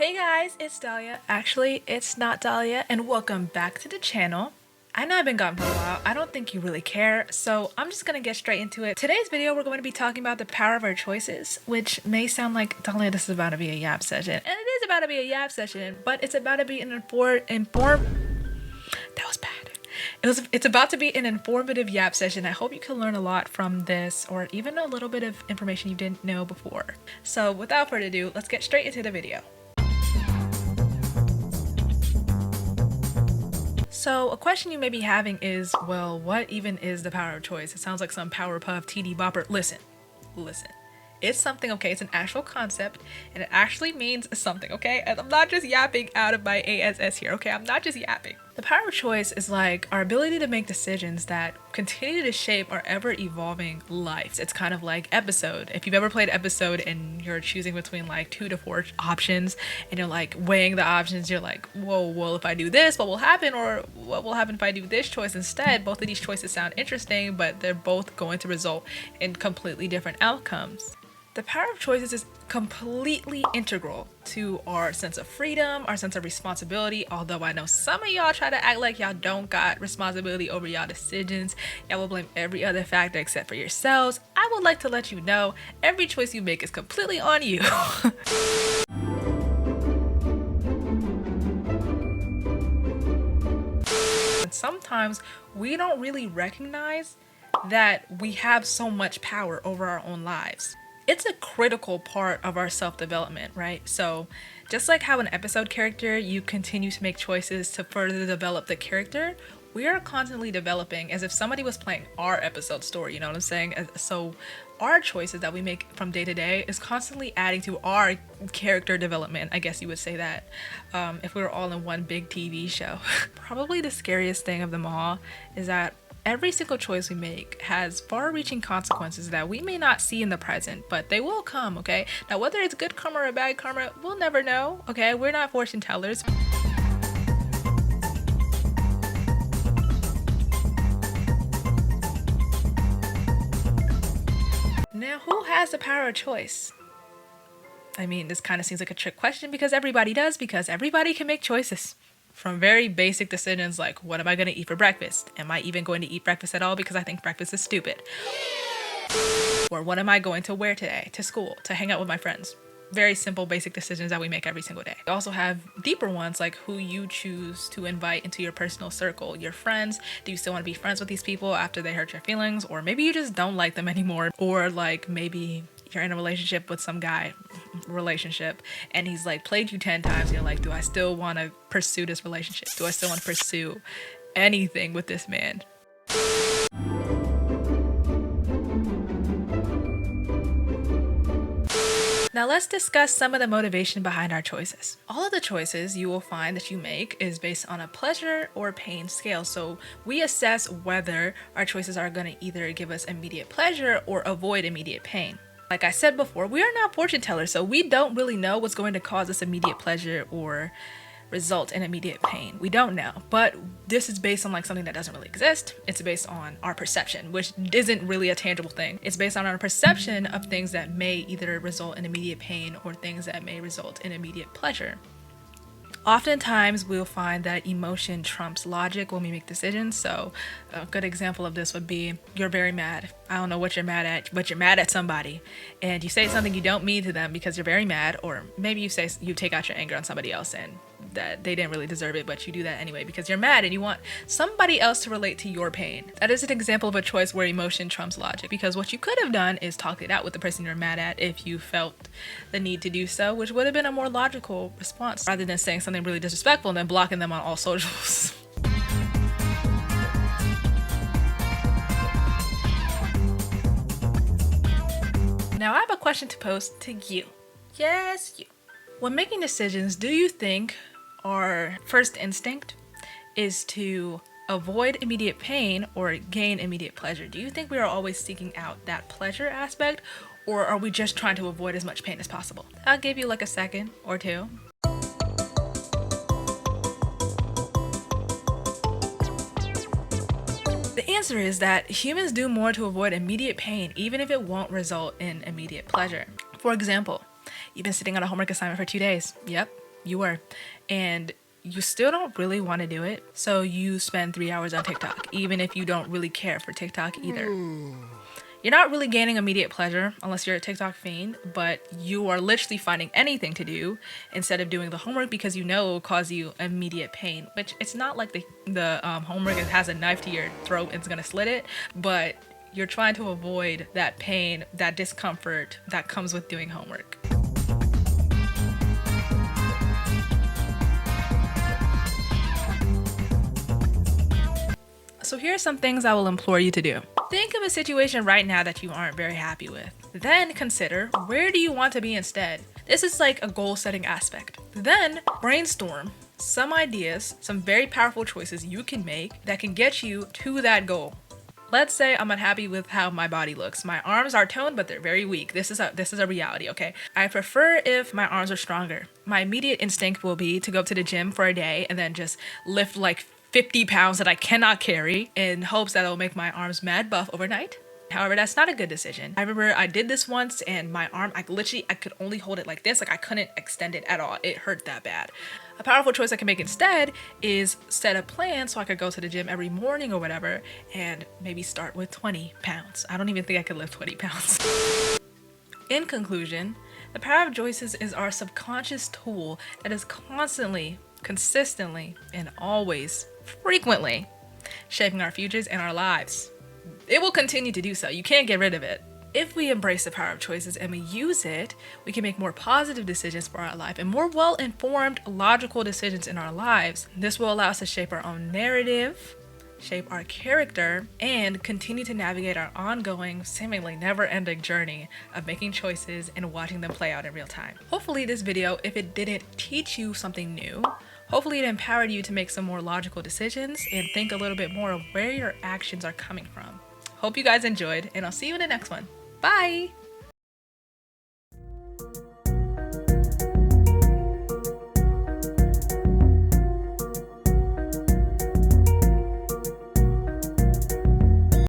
Hey guys, it's Dahlia. Actually, it's not Dahlia, and welcome back to the channel. I know I've been gone for a while. I don't think you really care, so I'm just gonna get straight into it. Today's video, we're going to be talking about the power of our choices, which may sound like, Dahlia, this is about to be a yap session. And it is about to be a yap session, but it's about to be an that was bad. It's about to be an informative yap session. I hope you can learn a lot from this, or even a little bit of information you didn't know before. So without further ado, let's get straight into the video. So a question you may be having is, well, what even is the power of choice? It sounds like some Powerpuff TD bopper. Listen. It's something, okay? It's an actual concept, and it actually means something, okay? And I'm not just yapping out of my ASS here, okay? I'm not just yapping. The power of choice is like our ability to make decisions that continue to shape our ever-evolving lives. It's kind of like Episode. If you've ever played Episode and you're choosing between like 2 to 4 options, and you're like weighing the options, you're like, whoa, well, if I do this, what will happen? Or what will happen if I do this choice instead? Both of these choices sound interesting, but they're both going to result in completely different outcomes. The power of choices is completely integral to our sense of freedom, our sense of responsibility, although I know some of y'all try to act like y'all don't got responsibility over y'all decisions. Y'all will blame every other factor except for yourselves. I would like to let you know, every choice you make is completely on you. And sometimes we don't really recognize that we have so much power over our own lives. It's a critical part of our self-development, right? So just like how an episode character, you continue to make choices to further develop the character, we are constantly developing as if somebody was playing our episode story, you know what I'm saying? So our choices that we make from day to day is constantly adding to our character development, I guess you would say that, if we were all in one big TV show. Probably the scariest thing of them all is that every single choice we make has far-reaching consequences that we may not see in the present, but they will come, okay? Now, whether it's good karma or bad karma, we'll never know, okay? We're not fortune tellers. Now, who has the power of choice? I mean, this kind of seems like a trick question because everybody does, because everybody can make choices. From very basic decisions like, what am I going to eat for breakfast? Am I even going to eat breakfast at all because I think breakfast is stupid? Or what am I going to wear today to school, to hang out with my friends? Very simple, basic decisions that we make every single day. We also have deeper ones like who you choose to invite into your personal circle. Your friends, do you still want to be friends with these people after they hurt your feelings? Or maybe you just don't like them anymore. Or like maybe you're in a relationship with some guy, and he's like played you 10 times and you're like, do I still want to pursue this relationship? Do I still want to pursue anything with this man? Now let's discuss some of the motivation behind our choices. All of the choices you will find that you make is based on a pleasure or pain scale. So we assess whether our choices are going to either give us immediate pleasure or avoid immediate pain. Like I said before, we are not fortune tellers, so we don't really know what's going to cause us immediate pleasure or result in immediate pain. We don't know, but this is based on like something that doesn't really exist. It's based on our perception, which isn't really a tangible thing. It's based on our perception of things that may either result in immediate pain or things that may result in immediate pleasure. Oftentimes we'll find that emotion trumps logic when we make decisions. So a good example of this would be, you're very mad. I don't know what you're mad at, but you're mad at somebody, and you say something you don't mean to them because you're very mad, or maybe you take out your anger on somebody else and that they didn't really deserve it, but you do that anyway because you're mad and you want somebody else to relate to your pain. That is an example of a choice where emotion trumps logic, because what you could have done is talked it out with the person you're mad at if you felt the need to do so, which would have been a more logical response rather than saying something really disrespectful and then blocking them on all socials. Now I have a question to pose to you. Yes, you. When making decisions, do you think our first instinct is to avoid immediate pain or gain immediate pleasure? Do you think we are always seeking out that pleasure aspect, or are we just trying to avoid as much pain as possible? I'll give you like a second or two. The answer is that humans do more to avoid immediate pain, even if it won't result in immediate pleasure. For example, you've been sitting on a homework assignment for 2 days. Yep, you were. And you still don't really want to do it. So you spend 3 hours on TikTok, even if you don't really care for TikTok either. You're not really gaining immediate pleasure unless you're a TikTok fiend, but you are literally finding anything to do instead of doing the homework because you know it will cause you immediate pain, which it's not like the homework has a knife to your throat and it's gonna slit it, but you're trying to avoid that pain, that discomfort that comes with doing homework. So here are some things I will implore you to do. Think of a situation right now that you aren't very happy with. Then consider, where do you want to be instead? This is like a goal setting aspect. Then brainstorm some ideas, some very powerful choices you can make that can get you to that goal. Let's say I'm unhappy with how my body looks. My arms are toned, but they're very weak. This is a reality, okay? I prefer if my arms are stronger. My immediate instinct will be to go to the gym for a day and then just lift like 50 pounds that I cannot carry in hopes that it'll make my arms mad buff overnight. However, that's not a good decision. I remember I did this once and my arm, I could only hold it like this. Like I couldn't extend it at all. It hurt that bad. A powerful choice I can make instead is set a plan so I could go to the gym every morning or whatever and maybe start with 20 pounds. I don't even think I could lift 20 pounds. In conclusion, the power of choices is our subconscious tool that is constantly, consistently, and always, frequently shaping our futures and our lives. It will continue to do so. You can't get rid of it. If we embrace the power of choices and we use it, we can make more positive decisions for our life and more well-informed, logical decisions in our lives. This will allow us to shape our own narrative, shape our character, and continue to navigate our ongoing, seemingly never-ending journey of making choices and watching them play out in real time. Hopefully this video, if it didn't teach you something new, hopefully it empowered you to make some more logical decisions and think a little bit more of where your actions are coming from. Hope you guys enjoyed, and I'll see you in the next one. Bye!